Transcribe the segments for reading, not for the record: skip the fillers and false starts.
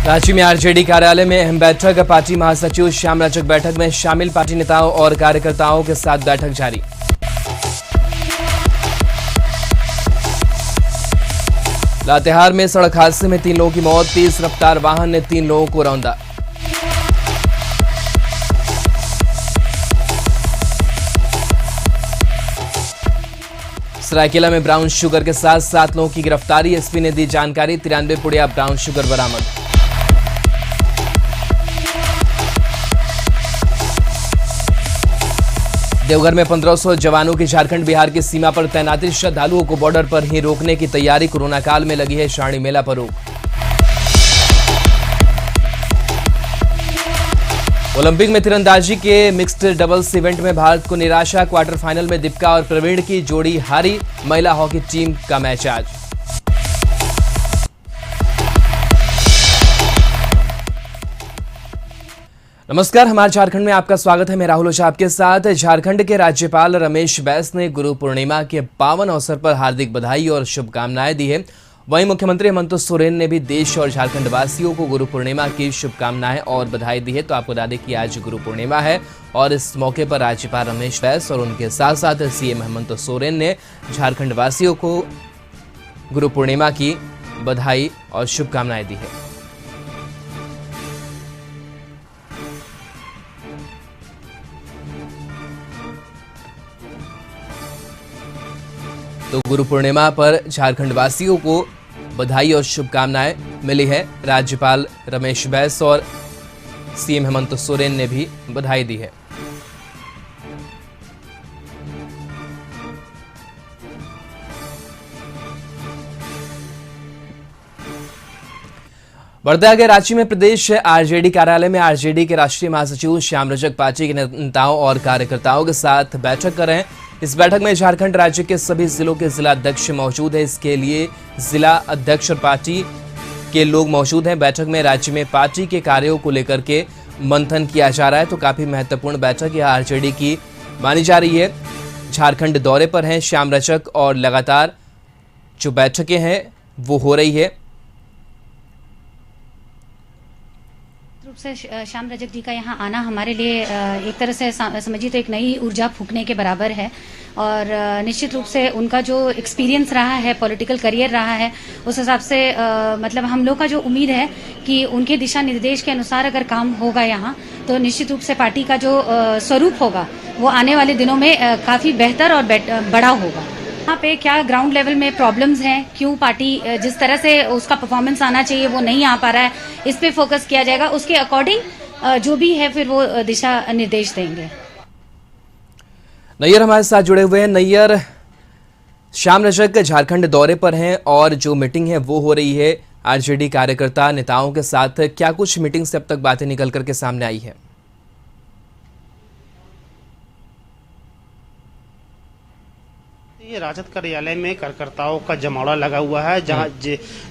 रांची में आरजेडी कार्यालय में अहम बैठक। पार्टी महासचिव श्याम रजक बैठक में शामिल। पार्टी नेताओं और कार्यकर्ताओं के साथ बैठक जारी। लातेहार में सड़क हादसे में 3 लोगों की मौत। तेज रफ्तार वाहन ने 3 लोगों को रौंदा। सरायकेला में ब्राउन शुगर के साथ 7 लोगों की गिरफ्तारी। एसपी ने दी जानकारी। 93 पुड़िया ब्राउन शुगर बरामद। देवघर में 1500 जवानों की झारखंड बिहार की सीमा पर तैनाती। श्रद्धालुओं को बॉर्डर पर ही रोकने की तैयारी। कोरोना काल में लगी है श्रावणी मेला पर रोक। ओलंपिक में तीरंदाजी के मिक्स्ड डबल्स इवेंट में भारत को निराशा। क्वार्टर फाइनल में दीपिका और प्रवीण की जोड़ी हारी। महिला हॉकी टीम का मैच आज। नमस्कार, हमारे झारखंड में आपका स्वागत है। मैं राहुल ओझा आपके साथ। झारखंड के राज्यपाल रमेश बैस ने गुरु पूर्णिमा के पावन अवसर पर हार्दिक बधाई और शुभकामनाएं दी है। वहीं मुख्यमंत्री हेमंत सोरेन ने भी देश और झारखंड वासियों को गुरु पूर्णिमा की शुभकामनाएं और बधाई दी है। तो आपको बता दें कि आज गुरु पूर्णिमा है और इस मौके पर राज्यपाल रमेश बैस और उनके साथ साथ सीएम हेमंत सोरेन ने झारखंड वासियों को गुरु पूर्णिमा की बधाई और शुभकामनाएं दी है। तो गुरु पूर्णिमा पर झारखंड वासियों को बधाई और शुभकामनाएं मिली है। राज्यपाल रमेश बैस और सीएम हेमंत सोरेन ने भी बधाई दी है। बढ़ते आगे, रांची में प्रदेश आरजेडी कार्यालय में आरजेडी के राष्ट्रीय महासचिव श्याम रजक पार्टी के नेताओं और कार्यकर्ताओं के साथ बैठक कर रहे हैं। इस बैठक में झारखंड राज्य के सभी जिलों के जिला अध्यक्ष मौजूद हैं। इसके लिए जिला अध्यक्ष और पार्टी के लोग मौजूद हैं। बैठक में राज्य में पार्टी के कार्यों को लेकर के मंथन किया जा रहा है। तो काफी महत्वपूर्ण बैठक यह आरजेडी की मानी जा रही है। झारखंड दौरे पर हैं श्याम रजक और लगातार जो बैठकें हैं वो हो रही है। रूप से श्याम रजक जी का यहाँ आना हमारे लिए एक तरह से समझिए तो एक नई ऊर्जा फूंकने के बराबर है। और निश्चित रूप से उनका जो एक्सपीरियंस रहा है, पॉलिटिकल करियर रहा है, उस हिसाब से मतलब हम लोग का जो उम्मीद है कि उनके दिशा निर्देश के अनुसार अगर काम होगा यहाँ तो निश्चित रूप से पार्टी का जो स्वरूप होगा वो आने वाले दिनों में काफ़ी बेहतर और बड़ा होगा। यहाँ पे क्या ग्राउंड लेवल में प्रॉब्लम्स हैं, क्यों पार्टी जिस तरह से उसका परफॉर्मेंस आना चाहिए वो नहीं आ पा रहा है, इस पे फोकस किया जाएगा। उसके अकॉर्डिंग जो भी है फिर वो दिशा निर्देश देंगे। नैयर हमारे साथ जुड़े हुए हैं। नैयर, श्याम रजक झारखंड दौरे पर हैं और जो मीटिंग है वो हो रही है आरजेडी कार्यकर्ता नेताओं के साथ। क्या कुछ मीटिंग से अब तक बातें निकल करके सामने आई है? ये राजद कार्यालय में कार्यकर्ताओं का जमावड़ा लगा हुआ है। जहां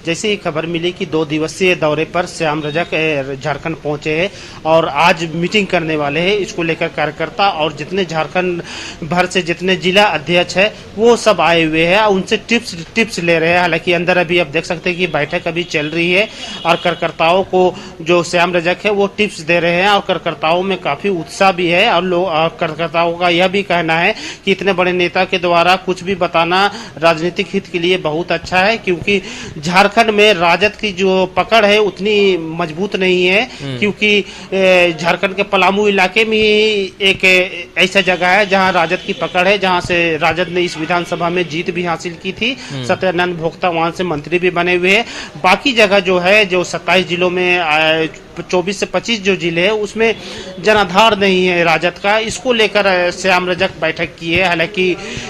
जैसे ही खबर मिली कि 2 दिवसीय दौरे पर श्याम रजक झारखंड पहुंचे हैं और आज मीटिंग करने वाले हैं, इसको लेकर कार्यकर्ता और जितने झारखंड भर से जितने जिला अध्यक्ष है वो सब आए हुए हैं। उनसे टिप्स ले रहे हैं। हालांकि अंदर अभी आप देख सकते हैं कि बैठक अभी चल रही है और कार्यकर्ताओं को जो श्याम रजक है वो टिप्स दे रहे हैं और कार्यकर्ताओं में काफी उत्साह भी है। और कार्यकर्ताओं का यह भी कहना है कि इतने बड़े नेता के द्वारा कुछ भी बताना राजनीतिक हित के लिए बहुत अच्छा है, क्योंकि झारखंड में राजद की जो पकड़ है उतनी मजबूत नहीं है। क्योंकि झारखंड के पलामू इलाके में ही एक ऐसा जगह है जहां राजद की पकड़ है, जहां से राजद ने इस विधानसभा में जीत भी हासिल की थी। सत्यानंद भोक्ता वहां से मंत्री भी बने हुए हैं। बाकी जगह जो है, जो 27 जिलों में 24 से 25 जो जिले हैं उसमें जनाधार नहीं है राजद का। इसको लेकर श्याम रजक बैठक की है। हालांकि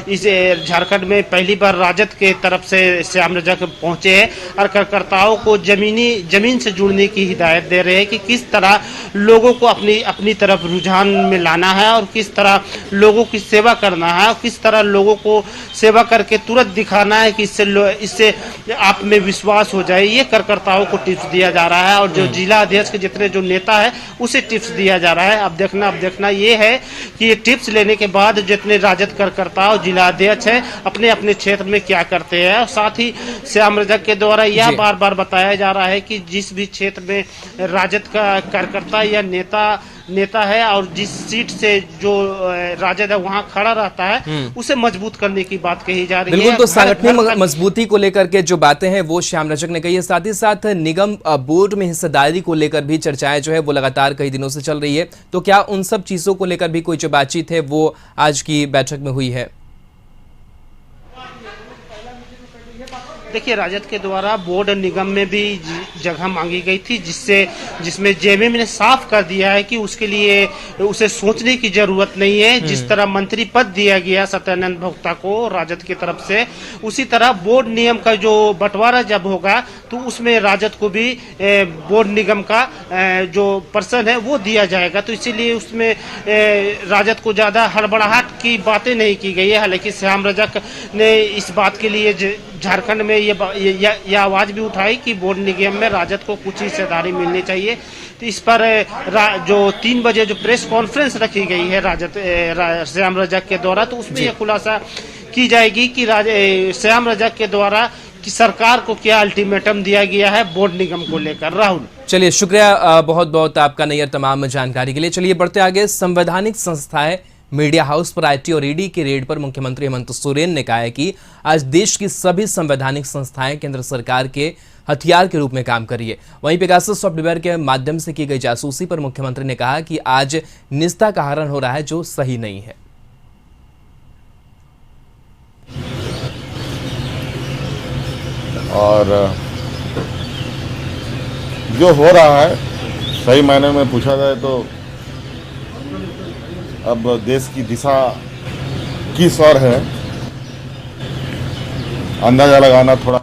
इस झारखंड में पहली बार राजद के तरफ से श्याम रजक पहुंचे हैं और कार्यकर्ताओं को जमीन से जुड़ने की हिदायत दे रहे हैं कि किस तरह लोगों को अपनी तरफ रुझान में लाना है और किस तरह लोगों की सेवा करना है और किस तरह लोगों को सेवा करके तुरंत दिखाना है कि इससे आप में विश्वास हो जाए। ये कार्यकर्ताओं को टिप्स दिया जा रहा है। और जो जिला अध्यक्ष के जितने जो नेता है उसे टिप्स दिया जा रहा है। अब देखना ये है कि ये टिप्स लेने के बाद जितने राजद कार्यकर्ता और जिला अध्यक्ष है अपने अपने क्षेत्र में क्या करते हैं। और साथ ही श्याम रजक के द्वारा यह बार बार बताया जा रहा है कि जिस भी क्षेत्र में राजद का कार्यकर्ता या नेता है और जिस सीट से जो राजद है वहां खड़ा रहता है उसे मजबूत करने की बात कही जा रही है। बिल्कुल, तो सांगठनिक मजबूती को लेकर के जो बातें हैं वो श्याम रजक ने कही है। साथ ही साथ निगम बोर्ड में हिस्सेदारी को लेकर भी चर्चाएं जो है वो लगातार कई दिनों से चल रही है, तो क्या उन सब चीजों को लेकर भी कोई जो बातचीत है वो आज की बैठक में हुई है? देखिए, राजद के द्वारा बोर्ड निगम में भी जगह मांगी गई थी, जिसमें जेएमएम ने साफ कर दिया है कि उसके लिए उसे सोचने की जरूरत नहीं है। जिस तरह मंत्री पद दिया गया सत्यानंद भोक्ता को राजद की तरफ से, उसी तरह बोर्ड नियम का जो बंटवारा जब होगा तो उसमें राजद को भी बोर्ड निगम का जो पर्सन है वो दिया जाएगा। तो इसीलिए उसमें राजद को ज्यादा हड़बड़ाहट की बातें नहीं की गई है। हालांकि श्याम रजक ने इस बात के लिए झारखंड में ये आवाज भी उठाई कि बोर्ड निगम में राजद को कुछ हिस्सेदारी मिलनी चाहिए। तो इस पर जो 3 बजे जो प्रेस कॉन्फ्रेंस रखी गई है श्याम रजक के द्वारा, तो उसमें यह खुलासा की जाएगी कि श्याम रजक के द्वारा कि सरकार को क्या अल्टीमेटम दिया गया है बोर्ड निगम को लेकर। राहुल, चलिए शुक्रिया बहुत बहुत आपका नैयर तमाम जानकारी के लिए। चलिए बढ़ते आगे। संवैधानिक संस्थाएं मीडिया हाउस पर आईटी और ईडी के रेड पर मुख्यमंत्री हेमंत सोरेन ने कहा है कि आज देश की सभी संवैधानिक संस्थाएं केंद्र सरकार के हथियार के रूप में काम कर रही है। वहीं पेगासस सॉफ्टवेयर के माध्यम से की गई जासूसी पर मुख्यमंत्री ने कहा कि आज निस्ता का हरण हो रहा है जो सही नहीं है। और जो हो रहा है सही मायने में पूछा जाए तो अब देश की दिशा किस ओर है अंदाजा लगाना थोड़ा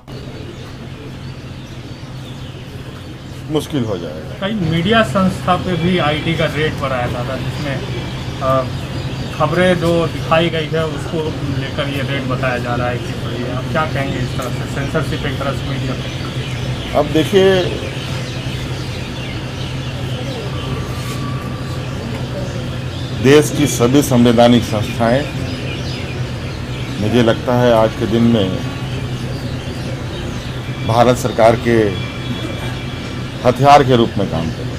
मुश्किल हो जाएगा। कई मीडिया संस्था पे भी आईटी का रेड पर आया था जिसमें खबरें जो दिखाई गई है उसको लेकर ये रेड बताया जा रहा है कि आप क्या कहेंगे इस तरह से सेंसरशिप एक तरह से मीडिया पे? अब देखिए, देश की सभी संवैधानिक संस्थाएं मुझे लगता है आज के दिन में भारत सरकार के हथियार के रूप में काम कर रहे हैं।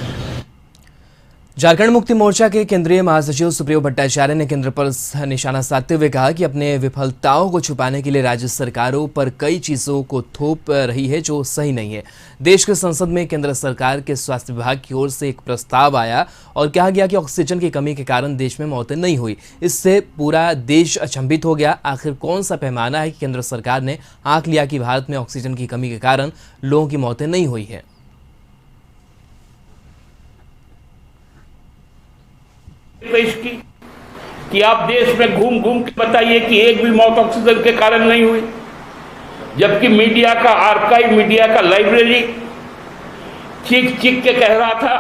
झारखंड मुक्ति मोर्चा के केंद्रीय महासचिव सुप्रियो भट्टाचार्य ने केंद्र पर निशाना साधते हुए कहा कि अपने विफलताओं को छुपाने के लिए राज्य सरकारों पर कई चीजों को थोप रही है जो सही नहीं है। देश के संसद में केंद्र सरकार के स्वास्थ्य विभाग की ओर से एक प्रस्ताव आया और कहा गया कि ऑक्सीजन की कमी के कारण देश में मौतें नहीं हुई। इससे पूरा देश अचंभित हो गया। आखिर कौन सा पैमाना है कि केंद्र सरकार ने आंक लिया कि भारत में ऑक्सीजन की कमी के कारण लोगों की मौतें नहीं हुई है। पेश की कि आप देश में घूम घूम के बताइए कि एक भी मौत ऑक्सीजन के कारण नहीं हुई, जबकि मीडिया का आर्काइव, मीडिया का लाइब्रेरी चीख चीख के कह रहा था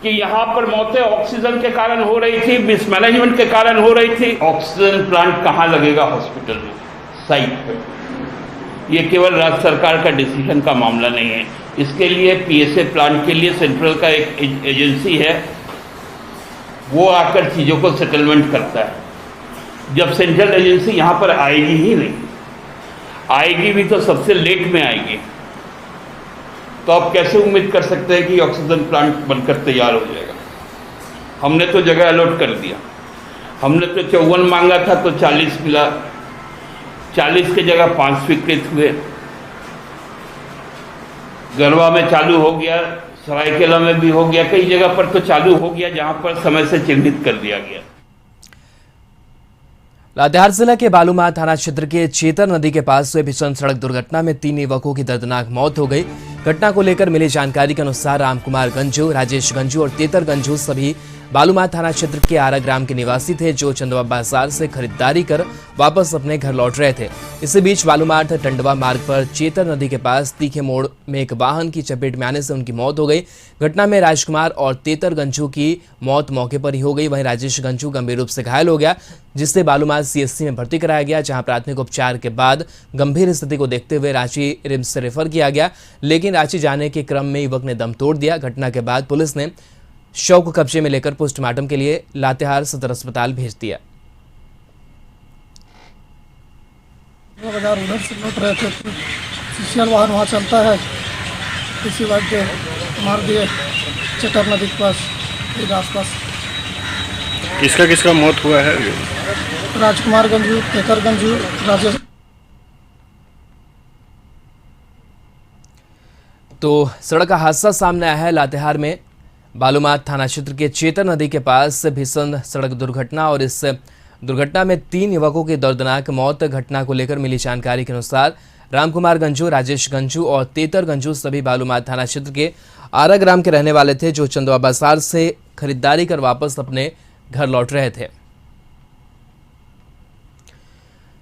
कि यहां पर मौतें ऑक्सीजन के कारण हो रही थी, मिसमैनेजमेंट के कारण हो रही थी। ऑक्सीजन प्लांट कहां लगेगा? हॉस्पिटल में, साइट पे। ये केवल राज्य सरकार का डिसीजन का मामला नहीं है। इसके लिए पीएसए प्लांट के लिए सेंट्रल का एक एजेंसी है, वो आकर चीज़ों को सेटलमेंट करता है। जब सेंट्रल एजेंसी यहाँ पर आएगी ही नहीं, आएगी भी तो सबसे लेट में आएगी, तो आप कैसे उम्मीद कर सकते हैं कि ऑक्सीजन प्लांट बनकर तैयार हो जाएगा? हमने तो जगह अलॉट कर दिया। हमने तो 54 मांगा था तो 40 मिला, 40 की जगह 5 स्वीकृत हुए। गरबा में चालू हो गया, सरायकेला में भी हो गया, कई जगह पर तो चालू हो गया जहां पर समय से चिन्हित कर दिया गया। लातेहार जिला के बालूमाह थाना क्षेत्र के चेतर नदी के पास हुए भीषण सड़क दुर्घटना में 3 युवकों की दर्दनाक मौत हो गई। घटना को लेकर मिली जानकारी के अनुसार रामकुमार गंजू, राजेश गंजू और तेतर गंजू सभी बालूमाथ थाना क्षेत्र के आरा ग्राम के निवासी थे जो चंदवा बाजार से खरीदारी कर वापस अपने घर लौट रहे थे। इसी बीच बालूमाथ टंडवा मार्ग पर चेतर नदी के पास तीखे मोड़ में एक वाहन की चपेट में आने से उनकी मौत हो गई। घटना में राजकुमार और तेतर गंजू की मौत मौके पर ही हो गई। वहीं राजेश गंजू गंभीर रूप से घायल हो गया, जिसे बालूमाथ सीएससी में भर्ती कराया गया, जहां प्राथमिक उपचार के बाद गंभीर स्थिति को देखते हुए रांची रिम्स से रेफर किया गया, लेकिन रांची जाने के क्रम में युवक ने दम तोड़ दिया। घटना के बाद पुलिस ने शव को कब्जे में लेकर पोस्टमार्टम के लिए लातेहार सदर अस्पताल भेज दिया। बाजार उधर से लौट रहे थे, सीसीएल वाहन वहाँ चलता है, इसी बात के मार दिए चटर नदी के पास, आसपास। किसका मौत हुआ है? राजकुमार गंजू, तेतर गंजू, राजेश। तो सड़क का हादसा सामने आया है लातेहार में बालूमाथ थाना क्षेत्र के चेतर नदी के पास भीषण सड़क दुर्घटना, और इस दुर्घटना में 3 युवकों की दर्दनाक मौत। घटना को लेकर मिली जानकारी के अनुसार रामकुमार गंजू, राजेश गंजू और तेतर गंजू सभी बालूमाथ थाना क्षेत्र के आरा ग्राम के रहने वाले थे जो चंदवा बाजार से खरीदारी कर वापस अपने घर लौट रहे थे।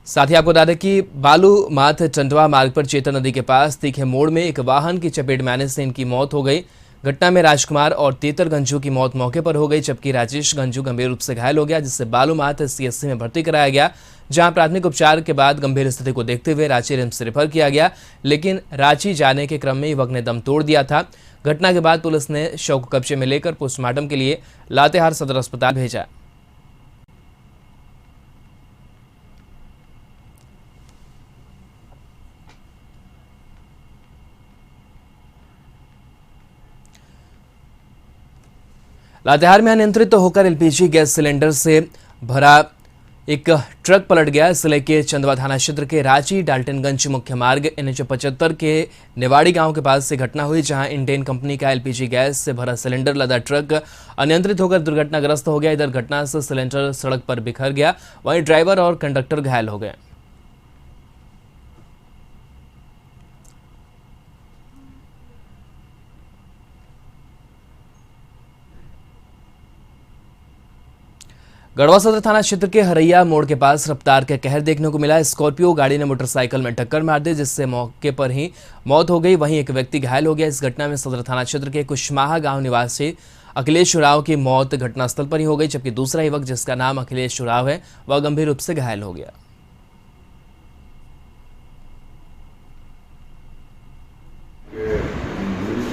साथ ही आपको बता दें कि बालूमाथ टंडवा मार्ग पर चेतर नदी के पास तीखे मोड़ में एक वाहन की चपेट में आने से इनकी मौत हो गई। घटना में राजकुमार और तेतर गंजू की मौत मौके पर हो गई, जबकि राजेश गंजू गंभीर रूप से घायल हो गया, जिससे बालूमाथ सीएससी में भर्ती कराया गया, जहां प्राथमिक उपचार के बाद गंभीर स्थिति को देखते हुए रांची रिम्स से रेफर किया गया, लेकिन रांची जाने के क्रम में युवक ने दम तोड़ दिया था। घटना के बाद पुलिस ने शव को कब्जे में लेकर पोस्टमार्टम के लिए लातेहार सदर अस्पताल भेजा। लातेहार में अनियंत्रित होकर एलपीजी गैस सिलेंडर से भरा एक ट्रक पलट गया। जिले के चंदवा थाना क्षेत्र के रांची डाल्टनगंज मुख्य मार्ग NH75 के नेवाड़ी गांव के पास से घटना हुई, जहां इंडेन कंपनी का एलपीजी गैस से भरा सिलेंडर लदा ट्रक अनियंत्रित होकर दुर्घटनाग्रस्त हो गया। इधर घटना से सिलेंडर सड़क पर बिखर गया, वहीं ड्राइवर और कंडक्टर घायल हो गए। गढ़वा सदर थाना क्षेत्र के हरैया मोड़ के पास रफ्तार का कहर देखने को मिला। स्कॉर्पियो गाड़ी ने मोटरसाइकिल में टक्कर मार दी, जिससे मौके पर ही मौत हो गई, वहीं एक व्यक्ति घायल हो गया। इस घटना में सदर थाना क्षेत्र के कुशमाहा गांव निवासी अखिलेश उराव की मौत घटनास्थल पर ही हो गई, जबकि दूसरा युवक जिसका नाम अखिलेश उराव है वह गंभीर रूप से घायल हो गया।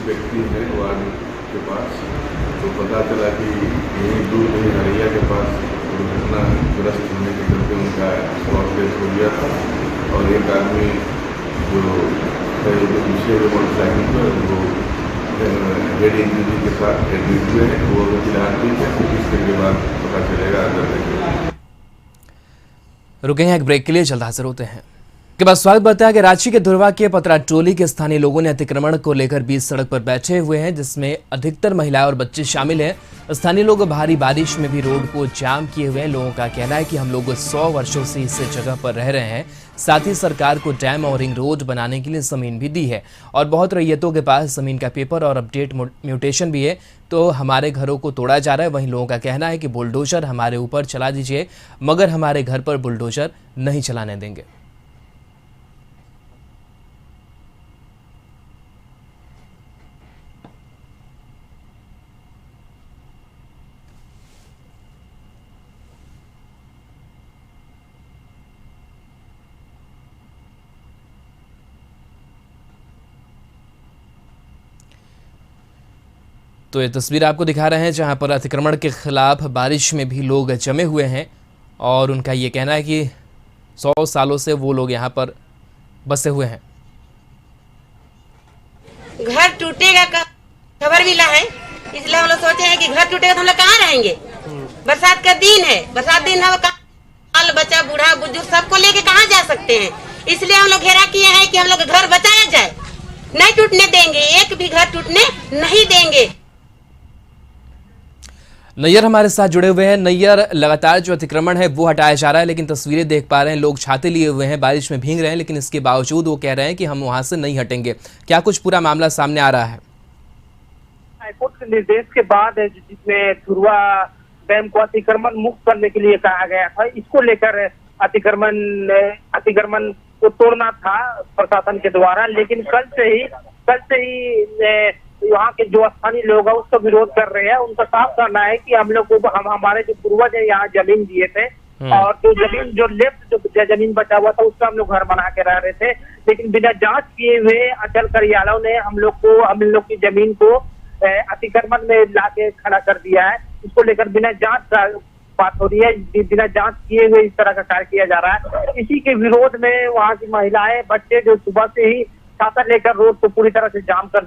व्यक्ति है वार्ड के पास, तो पता चला कि यहीं दूर कहीं हरैया के पास दुर्घटनाग्रस्त होने के चलते उनका स्पॉट डेथ हो गया था, और एक आदमी जो पीछे हुए मोटरसाइकिल पर वो हेड इंजरी के साथ एडमिट हुए हैं, वो फिलहाल ठीक है। इसके बाद पता चलेगा अगर। रुके हैं एक ब्रेक के लिए, जल्द हाजिर होते हैं। के बाद स्वागत बताया कि रांची के धुरवा के पतरा टोली के स्थानीय लोगों ने अतिक्रमण को लेकर बीच सड़क पर बैठे हुए हैं, जिसमें अधिकतर महिलाएं और बच्चे शामिल हैं। स्थानीय लोग भारी बारिश में भी रोड को जाम किए हुए हैं। लोगों का कहना है कि हम लोग 100 वर्षों से इस जगह पर रह रहे हैं। साथ ही सरकार को डैम और रिंग रोड बनाने के लिए जमीन भी दी है, और बहुत रैयतों के पास जमीन का पेपर और अपडेट म्यूटेशन भी है, तो हमारे घरों को तोड़ा जा रहा है। वहीं लोगों का कहना है कि बुलडोजर हमारे ऊपर चला दीजिए, मगर हमारे घर पर बुलडोजर नहीं चलाने देंगे। तो ये तस्वीर आपको दिखा रहे हैं जहां पर अतिक्रमण के खिलाफ बारिश में भी लोग जमे हुए हैं, और उनका ये कहना है कि 100 सालों से वो लोग यहाँ पर बसे हुए हैं। घर टूटेगा का खबर मिला है, इसलिए हम लोग सोचे हैं कि घर टूटेगा तो हम लोग कहाँ रहेंगे। बरसात का दिन है, बरसात दिन है, बाल बच्चा बूढ़ा बुजुर्ग सबको लेके कहाँ जा सकते हैं। इसलिए हम लोग घेरा किए हैं कि हम लोग घर बचाया जाए, नहीं टूटने देंगे, एक भी घर टूटने नहीं देंगे। नैयर हमारे साथ जुड़े हुए हैं। नैयर, लगातार जो अतिक्रमण है वो हटाया जा रहा है, लेकिन तस्वीरें देख पा रहे हैं, लोग छाते लिए हुए हैं, बारिश में भीग रहे हैं, लेकिन इसके बावजूद वो कह रहे हैं कि हम वहां से नहीं हटेंगे। क्या कुछ पूरा मामला सामने आ रहा है? हाईकोर्ट के निर्देश के बाद जिसमें धुरवा डैम को अतिक्रमण मुक्त करने के लिए कहा गया था, इसको लेकर अतिक्रमण को तोड़ना था प्रशासन के द्वारा, लेकिन कल से ही यहाँ के जो स्थानीय लोग हैं उसका विरोध कर रहे हैं। उनका साफ कहना है कि हम लोग को हमारे जो पूर्वज है यहाँ जमीन दिए थे और जो लेफ्ट जो जमीन बचा हुआ था उसका हम लोग घर बना के रह रहे थे, लेकिन बिना जांच किए हुए अचल करियालों ने हम लोग की जमीन को अतिक्रमण में लाके खड़ा कर दिया है। इसको लेकर बिना जांच का बात हो रही है, बिना जांच किए हुए इस तरह का कार्य किया जा रहा है। इसी के विरोध में वहाँ की महिलाएं, बच्चे जो सुबह से ही छाता लेकर रोड को पूरी तरह से जाम कर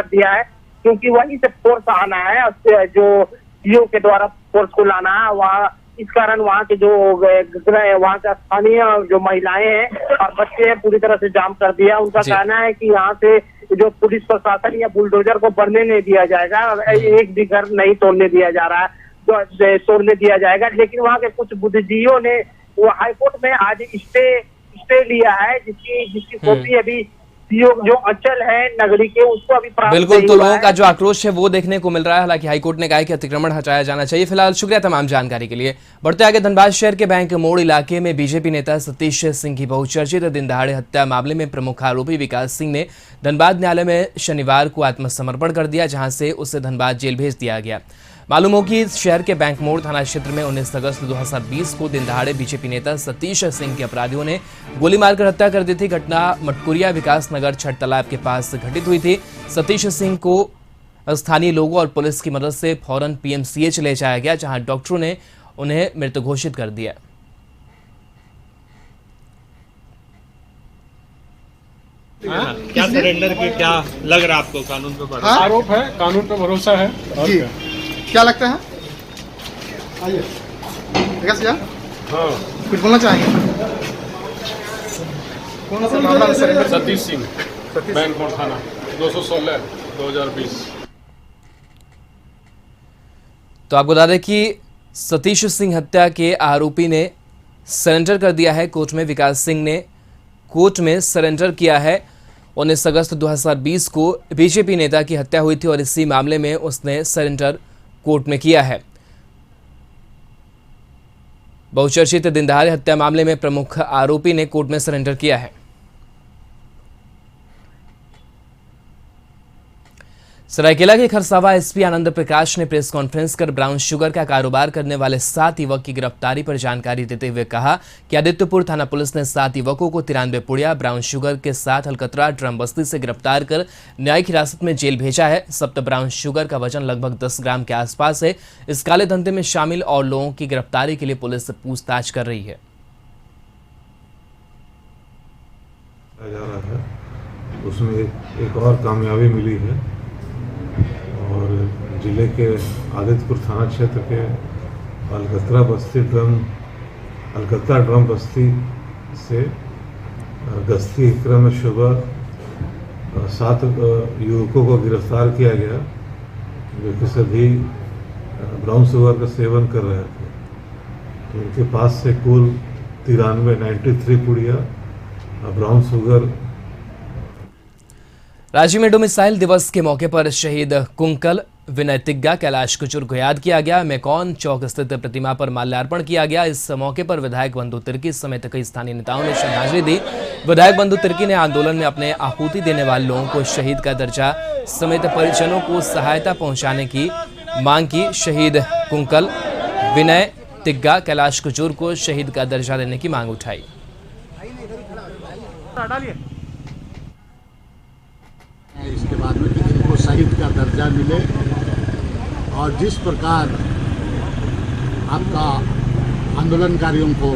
दिया है, क्योंकि वहीं से फोर्स आना है, जो सीओ के द्वारा फोर्स को लाना है वहाँ। इस कारण वहाँ के जो वहाँ के स्थानीय जो महिलाएं हैं और बच्चे हैं पूरी तरह से जाम कर दिया। उनका कहना है कि यहाँ से जो पुलिस प्रशासन या बुलडोजर को बढ़ने नहीं दिया जाएगा, एक भी घर नहीं तोड़ने दिया जा रहा है, तोड़ने दिया जाएगा। लेकिन वहाँ के कुछ बुद्धिजीवियों ने वो हाईकोर्ट में आज स्टे लिया है, जिसकी कॉपी अभी जो अचल है नगरी के उसको अभी प्राप्त बिल्कुल। तो लोगों का जो आक्रोश है वो देखने को मिल रहा है। हालांकि हाईकोर्ट ने कहा है कि अतिक्रमण हटाया जाना चाहिए। फिलहाल शुक्रिया तमाम जानकारी के लिए। बढ़ते आगे, धनबाद शहर के बैंक मोड़ इलाके में बीजेपी नेता सतीश सिंह की बहुचर्चित दिन दहाड़े हत्या मामले में प्रमुख आरोपी विकास सिंह ने धनबाद न्यायालय में शनिवार को आत्मसमर्पण कर दिया, जहां से उसे धनबाद जेल भेज दिया गया। मालूम हो कि शहर के बैंक मोड़ थाना क्षेत्र में 19 अगस्त 2020 को दिन दहाड़े बीजेपी नेता सतीश सिंह के अपराधियों ने गोली मारकर हत्या कर दी थी। घटना मटकुरिया विकास नगर छठ तालाब के पास घटित हुई थी। सतीश सिंह को स्थानीय लोगों और पुलिस की मदद से फौरन पीएमसीएच ले जाया गया, जहां डॉक्टरों ने उन्हें मृत घोषित कर दिया। क्या सरेंडर की क्या लग रहा है आपको? कानून पे भरोसा? आरोप है, कानून पे भरोसा है जी। क्या लगता है? आइए कुछ बोलना चाहेंगे? कौन सा मामला है? सतीश सिंह, बैंक मोड़ थाना 216/2020। तो आपको बता दें कि सतीश सिंह हत्या के आरोपी ने सरेंडर कर दिया है कोर्ट में। विकास सिंह ने कोर्ट में सरेंडर किया है। 19 अगस्त 2020 को बीजेपी नेता की हत्या हुई थी और इसी मामले में उसने सरेंडर कोर्ट में किया है। बहुचर्चित दिन दहाड़े हत्या मामले में प्रमुख आरोपी ने कोर्ट में सरेंडर किया है। सरायकेला के खरसावा एसपी आनंद प्रकाश ने प्रेस कॉन्फ्रेंस कर ब्राउन शुगर का कारोबार करने वाले 7 युवक की गिरफ्तारी पर जानकारी देते हुए कहा कि आदित्यपुर थाना पुलिस ने 7 युवकों को 93 पुड़िया ब्राउन शुगर के साथ अलकतरा ड्रम बस्ती से गिरफ्तार कर न्यायिक हिरासत में जेल भेजा है। जब्त ब्राउन शुगर का वजन लगभग 10 ग्राम के आसपास है। इस काले धंधे में शामिल और लोगों की गिरफ्तारी के लिए पुलिस पूछताछ कर रही है। उसमें एक और कामयाबी मिली है और जिले के आदित्यपुर थाना क्षेत्र के अलकतरा ड्रम बस्ती से गश्ती क्रम में सुबह 7 युवकों को गिरफ्तार किया गया, जो कि सभी ब्राउन शुगर का सेवन कर रहे थे। तो उनके पास से कुल 93 पुड़िया ब्राउन शुगर। राज्य में डोमिसाइल दिवस के मौके पर शहीद कुंकल विनय तिग्गा कैलाश कुचुर को याद किया गया। मेकॉन चौक स्थित प्रतिमा पर माल्यार्पण किया गया। इस मौके पर विधायक बंधु तिर्की समेत कई स्थानीय नेताओं ने श्रद्धांजलि दी। विधायक बंधु तिर्की ने आंदोलन में अपने आहुति देने वाले लोगों को शहीद का दर्जा समेत परिजनों को सहायता पहुंचाने की मांग की। शहीद कुंकल विनय तिग्गा कैलाश कुचुर को शहीद का दर्जा देने की मांग उठाई। इसके बाद में कि इनको शहीद का दर्जा मिले और जिस प्रकार आपका आंदोलनकारियों को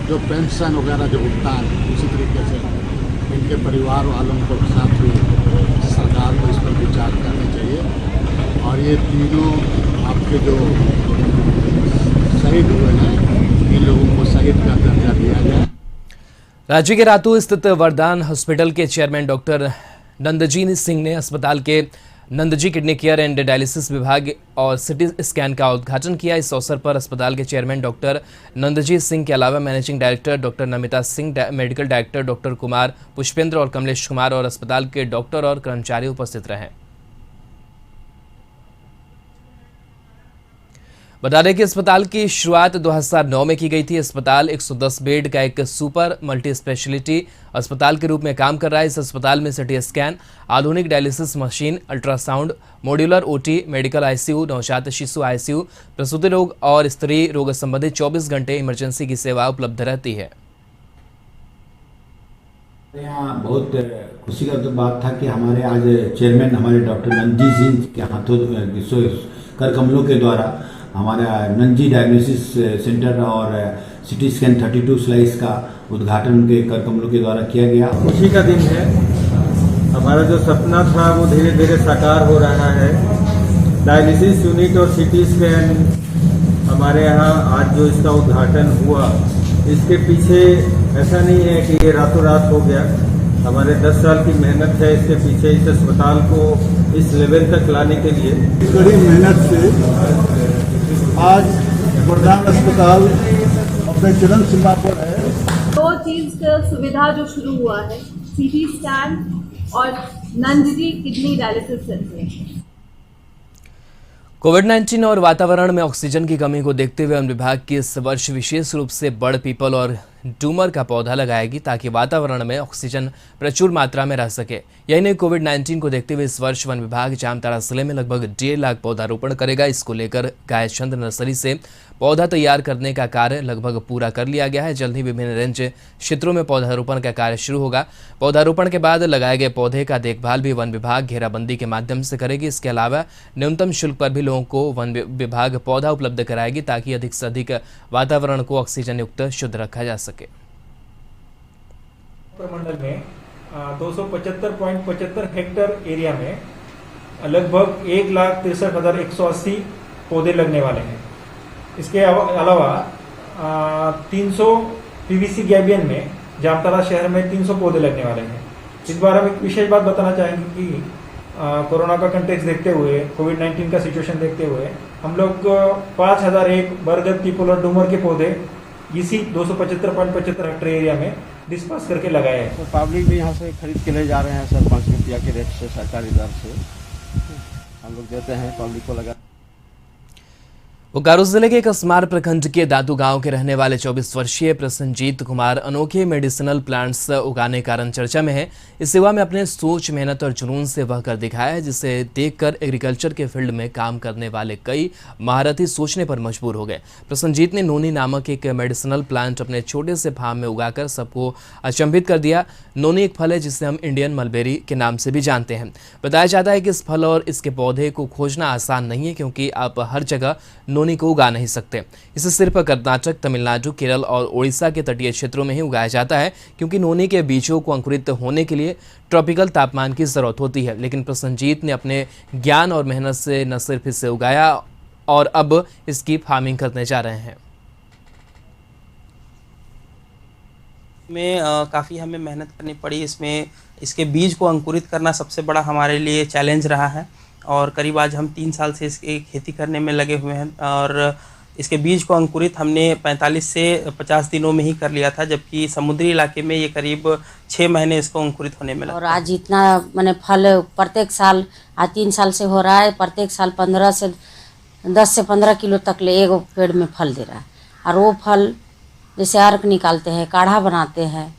जो पेंशन वगैरह जो भुगतान, उसी तरीके से इनके परिवार वालों को साथ भी सरकार को इस पर विचार करना चाहिए। और ये तीनों आपके जो शहीद हुए हैं इन लोगों को शहीद का दर्जा दिया जाए। राज्य के रातू स्थित वरदान हॉस्पिटल के चेयरमैन डॉक्टर नंदजी सिंह ने अस्पताल के Nandji kidney care and dialysis विभाग और सिटी स्कैन का उद्घाटन किया। इस अवसर पर अस्पताल के चेयरमैन डॉक्टर नंदजी सिंह के अलावा managing director doctor Namita Singh, medical director doctor Kumar Pushpendra और कमलेश कुमार और अस्पताल के डॉक्टर और कर्मचारी उपस्थित रहे। बता दें कि अस्पताल की शुरुआत 2009 में की गई थी। अस्पताल 110 बेड का एक सुपर मल्टी स्पेशलिटी अस्पताल के रूप में काम कर रहा है। इस अस्पताल में सिटी स्कैन, आधुनिक dialysis machine, ultrasound, modular OT, medical ICU, नवजात शिशु आईसीयू, प्रसूति रोग और स्त्री रोग संबंधित 24 घंटे इमरजेंसी की सेवा उपलब्ध रहती है। यहाँ बहुत खुशी का बात था कि हमारे आज चेयरमैन हमारे डॉक्टर नंजी सिंह के हाथों कर कमलों के द्वारा हमारा नंजी डायग्नोसिस सेंटर और सिटी स्कैन 32 स्लाइस का उद्घाटन उनके कर कमलों के द्वारा किया गया। खुशी का दिन है। हमारा जो सपना था वो धीरे धीरे साकार हो रहा है। डायलिसिस यूनिट और सिटी स्कैन हमारे यहाँ आज जो इसका उद्घाटन हुआ, इसके पीछे ऐसा नहीं है कि ये रातों रात हो गया। हमारे 10 साल की मेहनत है इसके पीछे, इस अस्पताल को इस लेवल तक लाने के लिए। कड़ी मेहनत से आज वरदान अस्पताल अपने चरण सीमा पर है। 2 चीज का सुविधा जो शुरू हुआ है, सीटी स्कैन और नंजी किडनी डायलिसिस सेंटर। कोविड-19 और वातावरण में ऑक्सीजन की कमी को देखते हुए वन विभाग की इस वर्ष विशेष रूप से बड़ पीपल और डूमर का पौधा लगाएगी ताकि वातावरण में ऑक्सीजन प्रचुर मात्रा में रह सके। यही नहीं, कोविड-19 को देखते हुए इस वर्ष वन विभाग जामताड़ा जिले में लगभग 1.5 लाख पौधारोपण करेगा। इसको लेकर गायचंद नर्सरी से पौधा तैयार करने का कार्य लगभग पूरा कर लिया गया है। जल्द ही विभिन्न रेंज क्षेत्रों में पौधारोपण का कार्य शुरू होगा। पौधारोपण के बाद लगाए गए पौधे का देखभाल भी वन विभाग घेराबंदी के माध्यम से करेगी। इसके अलावा न्यूनतम शुल्क पर भी लोगों को वन विभाग पौधा उपलब्ध कराएगी ताकि अधिक से अधिक वातावरण को ऑक्सीजन युक्त शुद्ध रखा जा सके। प्रमंडल में 275.75 हेक्टेयर एरिया में लगभग 1,63,180 पौधे लगने वाले हैं। इसके अलावा 300 पीवीसी गैबियन में जामताड़ा शहर में 300 पौधे लगने वाले हैं। इस बार हम एक विशेष बात बताना चाहेंगे कि कोरोना का कंटेक्स्ट देखते हुए, कोविड-19 का सिचुएशन देखते हुए हम लोग 5001 बरगद, पीपल और डूमर के पौधे इसी 275.75 हेक्टेयर एरिया में डिस्पर्स करके लगाए हैं। तो पब्लिक भी यहाँ से खरीद के ले जा रहे हैं सर, 5 रुपया के रेट से सरकारी दर से हम लोग देते हैं पब्लिक को लगा। बोकारो जिले के कसमार प्रखंड के दादू गांव के रहने वाले 24 वर्षीय प्रसन्नजीत कुमार अनोखे मेडिसिनल प्लांट्स उगाने के कारण चर्चा में है। इस सेवा में अपने सोच, मेहनत और जुनून से वह कर दिखाया है, जिसे देखकर एग्रीकल्चर के फील्ड में काम करने वाले कई महारथी सोचने पर मजबूर हो गए। प्रसन्नजीत ने नोनी नामक एक मेडिसिनल प्लांट अपने छोटे से फार्म में उगाकर सबको अचंभित कर दिया। नोनी एक फल है जिसे हम इंडियन मलबेरी के नाम से भी जानते हैं। बताया जाता है कि इस फल और इसके पौधे को खोजना आसान नहीं है, क्योंकि आप हर जगह नोनी को उगा नहीं सकते। इसे सिर्फ कर्नाटक, तमिलनाडु, केरल और ओडिशा के तटीय क्षेत्रों में ही उगाया जाता है, क्योंकि नोनी के बीजों को अंकुरित होने के लिए ट्रॉपिकल तापमान की जरूरत होती है। लेकिन प्रसन्नजीत ने अपने ज्ञान और मेहनत से न सिर्फ इसे उगाया और अब इसकी फार्मिंग करने जा रहे हैं। में काफ़ी हमें मेहनत करनी पड़ी। इसमें इसके बीज को अंकुरित करना सबसे बड़ा हमारे लिए चैलेंज रहा है और करीब आज हम 3 साल से इसकी खेती करने में लगे हुए हैं और इसके बीज को अंकुरित हमने 45 से 50 दिनों में ही कर लिया था, जबकि समुद्री इलाके में ये करीब 6 महीने इसको अंकुरित होने में लगा। और आज इतना मैंने फल प्रत्येक साल, आज 3 साल से हो रहा है, प्रत्येक साल 10 से 15 किलो तक ले एक पेड़ में फल दे रहा है। और वो फल जैसे अर्क निकालते हैं, काढ़ा बनाते हैं,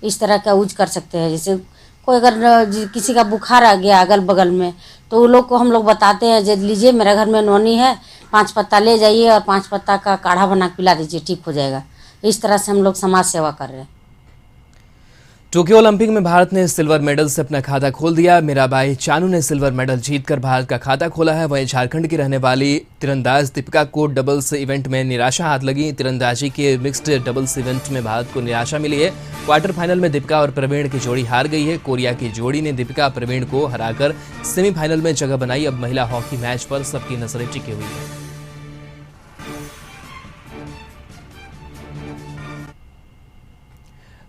इस तरह का यूज कर सकते हैं। जैसे कोई अगर किसी का बुखार आ गया अगल बगल में, तो वो लोग को हम लोग बताते हैं, जब लीजिए मेरे घर में नोनी है, 5 पत्ता ले जाइए और 5 पत्ता का काढ़ा बना पिला दीजिए, ठीक हो जाएगा। इस तरह से हम लोग समाज सेवा कर रहे हैं। टोक्यो ओलंपिक में भारत ने सिल्वर मेडल से अपना खाता खोल दिया। मीराबाई चानू ने सिल्वर मेडल जीतकर भारत का खाता खोला है। वहीं झारखंड की रहने वाली तीरंदाज दीपिका को डबल्स इवेंट में निराशा हाथ लगी। तीरंदाजी के मिक्स्ड डबल्स इवेंट में भारत को निराशा मिली है। क्वार्टर फाइनल में दीपिका और प्रवीण की जोड़ी हार गई है। कोरिया की जोड़ी ने दीपिका प्रवीण को हराकर सेमीफाइनल में जगह बनाई। अब महिला हॉकी मैच पर सबकी नजरें टिकी हुई है।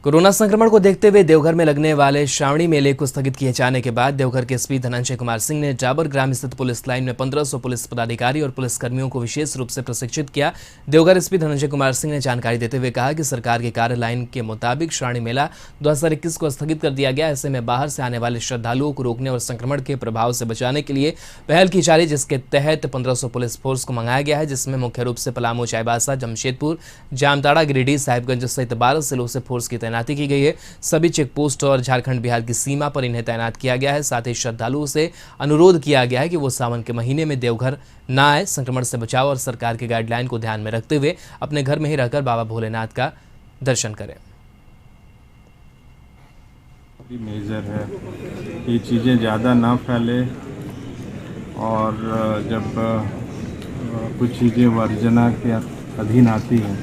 कोरोना संक्रमण को देखते हुए देवघर में लगने वाले श्रावणी मेले को स्थगित किए जाने के बाद देवघर के एसपी धनंजय कुमार सिंह ने जाबर ग्राम स्थित पुलिस लाइन में 1500 पुलिस पदाधिकारी और पुलिस कर्मियों को विशेष रूप से प्रशिक्षित किया। देवघर एसपी धनंजय कुमार सिंह ने जानकारी देते हुए कहा कि सरकार के कार्य लाइन के मुताबिक श्रावणी मेला 2021 को स्थगित कर दिया गया। ऐसे में बाहर से आने वाले श्रद्धालुओं को रोकने और संक्रमण के प्रभाव से बचाने के लिए पहल की जा रही, जिसके तहत 1500 पुलिस फोर्स को मंगाया गया है, जिसमें मुख्य रूप से पलामू, चाईबासा, जमशेदपुर, जामताड़ा, गिरिडीह, साहिबगंज सहित 12 जिलों से फोर्स की तैनाती की गई है। सभी चेक पोस्ट और झारखंड बिहार की सीमा पर इन्हें तैनात किया गया है। साथ ही श्रद्धालुओं से अनुरोध किया गया है कि वो सावन के महीने में देवघर न आए, संक्रमण से बचाव और सरकार के गाइडलाइन को ध्यान में रखते हुए अपने घर में ही रहकर बाबा भोलेनाथ का दर्शन करें। मेजर है ये चीज़ें ज़्यादा ना फैले और जब कुछ चीज़ें वर्जना के अधीन आती हैं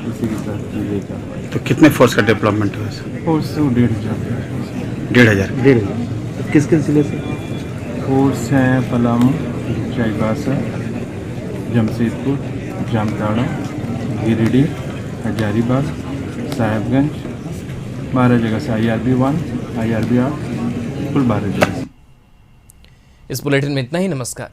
इसी की तरह चीज़ें चल रही। तो कितने फोर्स का डेवलपमेंट हुआ है? फोर्स 1,500 किस किस जिले से फोर्स हैं? पलामू, चाईबासा, जमशेदपुर, जामताड़ा, गिरिडीह, हजारीबाग, साहिबगंज, 12 जगह से IRB 1, IRB 8, कुल 12 जगह से। इस बुलेटिन में इतना ही। नमस्कार।